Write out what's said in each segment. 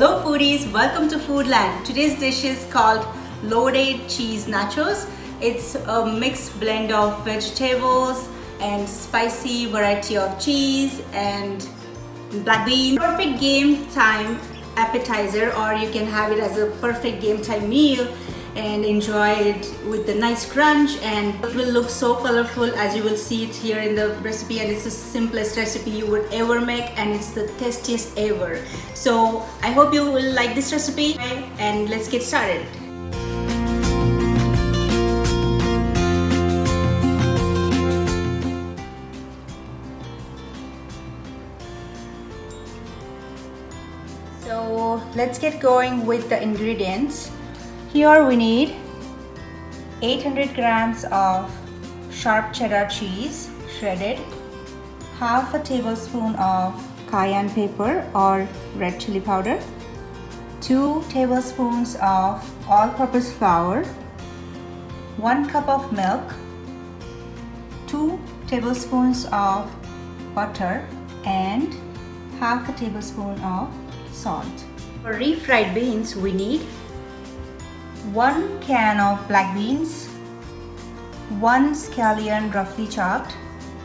Hello foodies, welcome to Foodland. Today's dish is called loaded cheese nachos. It's a mixed blend of vegetables and spicy variety of cheese and black bean. Perfect game time appetizer, or you can have it as a perfect game time meal and enjoy it with the nice crunch, and it will look so colorful as you will see it here in the recipe. And it's the simplest recipe you would ever make, and it's the tastiest ever. So I hope you will like this recipe, and let's get started. So let's get going with the ingredients. Here we need 800 grams of sharp cheddar cheese, shredded, half a tablespoon of cayenne pepper or red chili powder, 2 tablespoons of all-purpose flour, 1 cup of milk, 2 tablespoons of butter, and half a tablespoon of salt. For refried beans, we need 1 can of black beans, 1 scallion roughly chopped,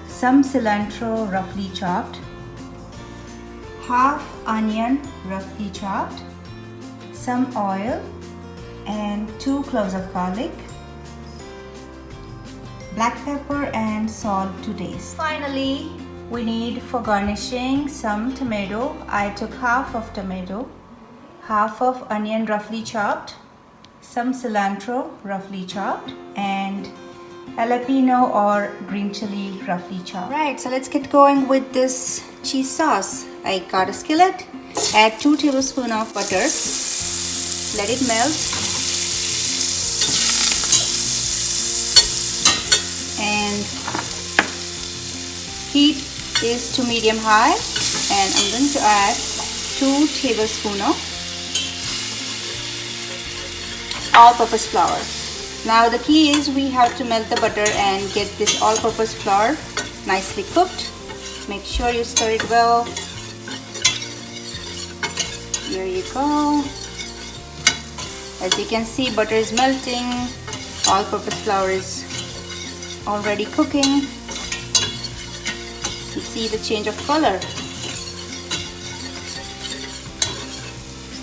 some cilantro roughly chopped, half onion roughly chopped, some oil, and 2 cloves of garlic, black pepper and salt to taste. Finally, we need for garnishing some tomato. I took half of tomato, half of onion roughly chopped, some cilantro roughly chopped, and jalapeno or green chili roughly chopped. Right, so let's get going with this cheese sauce. I got a skillet, add 2 tablespoons of butter, let it melt, and heat is to medium high, and I'm going to add 2 tablespoons of all-purpose flour. Now the key is we have to melt the butter and get this all-purpose flour nicely cooked. Make sure you stir it well. Here you go. As you can see, butter is melting, all-purpose flour is already cooking. You see the change of color.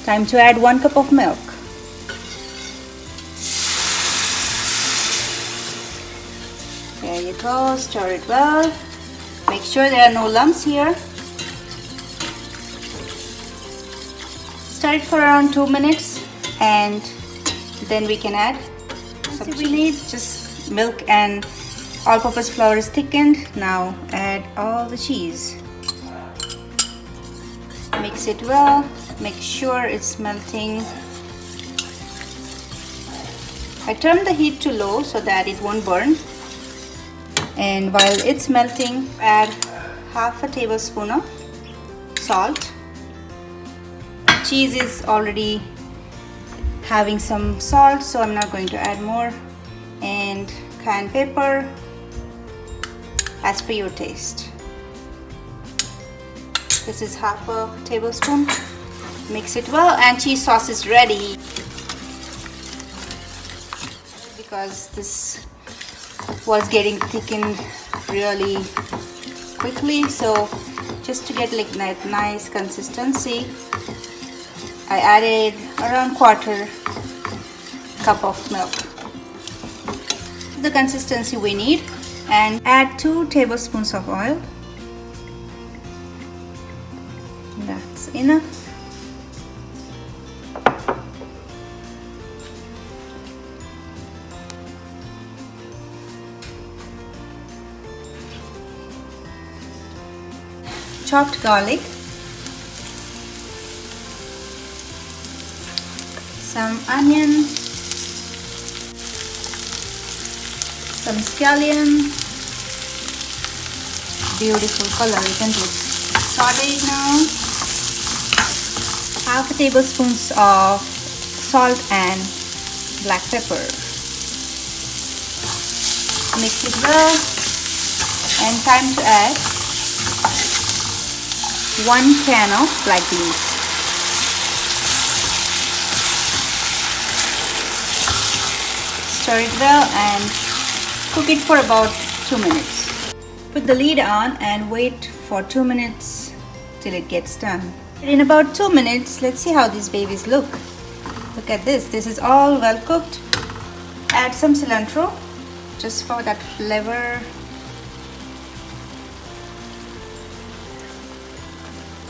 Time to add 1 cup of milk. There you go, stir it well. Make sure there are no lumps here. Stir it for around 2 minutes, and then we can add some cheese. We need just milk and all-purpose flour is thickened. Now add all the cheese. Mix it well. Make sure it's melting. I turn the heat to low so that it won't burn. And while it's melting, add half a tablespoon of salt. Cheese is already having some salt, so I'm not going to add more. And cayenne pepper as per your taste. This is half a tablespoon. Mix it well, and cheese sauce is ready. Because this was getting thickened really quickly, so just to get like that nice consistency, I added around 1/4 cup of milk. The consistency we need, and add 2 tablespoons of oil. That's enough. Chopped garlic, some onion, some scallion. Beautiful color, isn't it? Saute it now. Half a tablespoon of salt and black pepper. Mix it well, and time to add 1 can of black beans. stir it well and cook it for about 2 minutes. Put the lid on and wait for 2 minutes till it gets done. In about 2 minutes, let's see how these babies look. Look at this. This is all well cooked. Add some cilantro just for that flavor.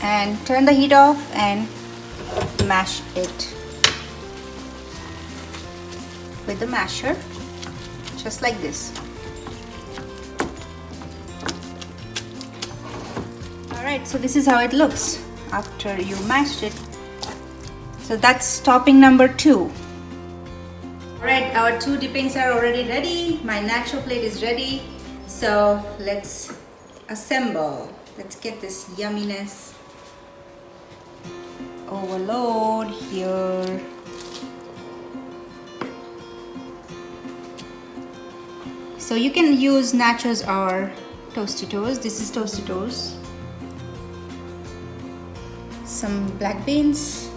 And turn the heat off and mash it with the masher, just like this. Alright, so this is how it looks after you mashed it. So that's topping number 2. Alright, our 2 dippings are already ready. My nacho plate is ready. So let's assemble. Let's get this yumminess overload here. So you can use nachos or Tostitos. This is Tostitos. Some black beans.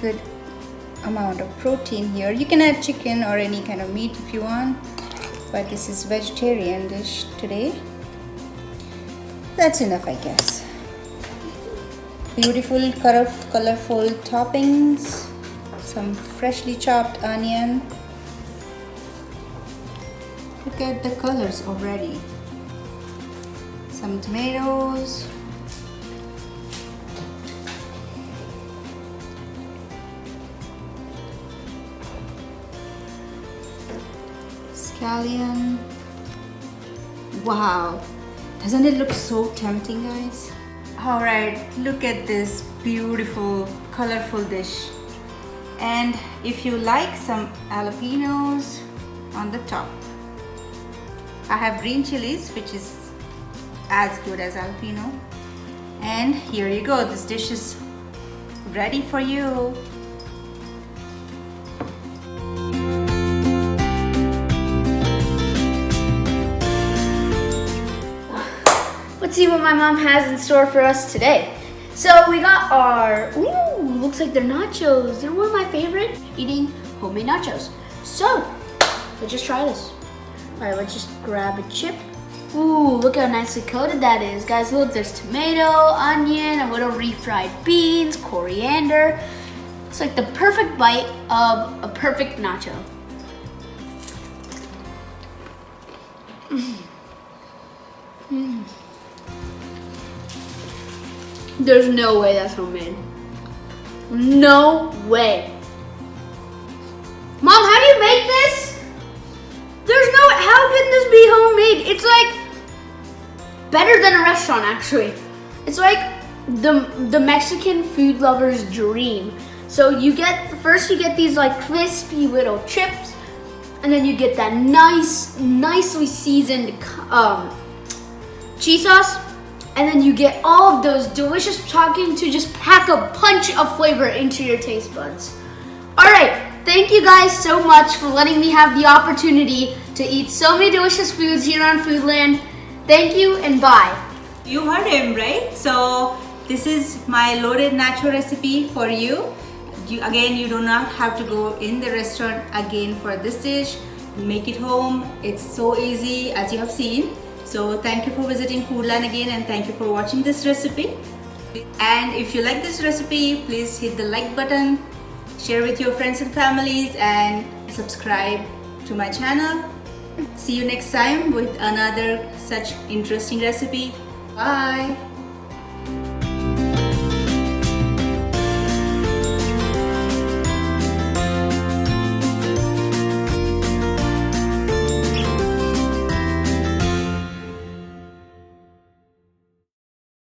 Good amount of protein here. You can add chicken or any kind of meat if you want, but this is vegetarian dish today. That's enough, I guess. Beautiful colorful toppings, some freshly chopped onion. Look at the colors already. Some tomatoes. Scallion. Wow, doesn't it look so tempting, guys? Alright, look at this beautiful colorful dish. And if you like, some jalapenos on the top. I have green chilies, which is as good as jalapeno. And here you go, this dish is ready for you. Let's see what my mom has in store for us today. So we got our, looks like they're nachos. They're one of my favorite eating homemade nachos. So let's just try this. All right, let's just grab a chip. Ooh, look how nicely coated that is. Guys, look, there's tomato, onion, a little refried beans, coriander. It's like the perfect bite of a perfect nacho. There's no way that's homemade. No way. Mom, how do you make this? There's no, how can this be homemade? It's like better than a restaurant, actually. It's like the Mexican food lover's dream. So you get, first you get these like crispy little chips, and then you get that nicely seasoned cheese sauce. And then you get all of those delicious toppings to just pack a punch of flavor into your taste buds. All right, thank you guys so much for letting me have the opportunity to eat so many delicious foods here on Foodland. Thank you and bye. You heard him, right? So this is my loaded nacho recipe for you. Again, you do not have to go in the restaurant again for this dish. Make it home. It's so easy, as you have seen. So thank you for visiting Foodland again, and thank you for watching this recipe. And if you like this recipe, please hit the like button, share with your friends and families, and subscribe to my channel. See you next time with another such interesting recipe. Bye.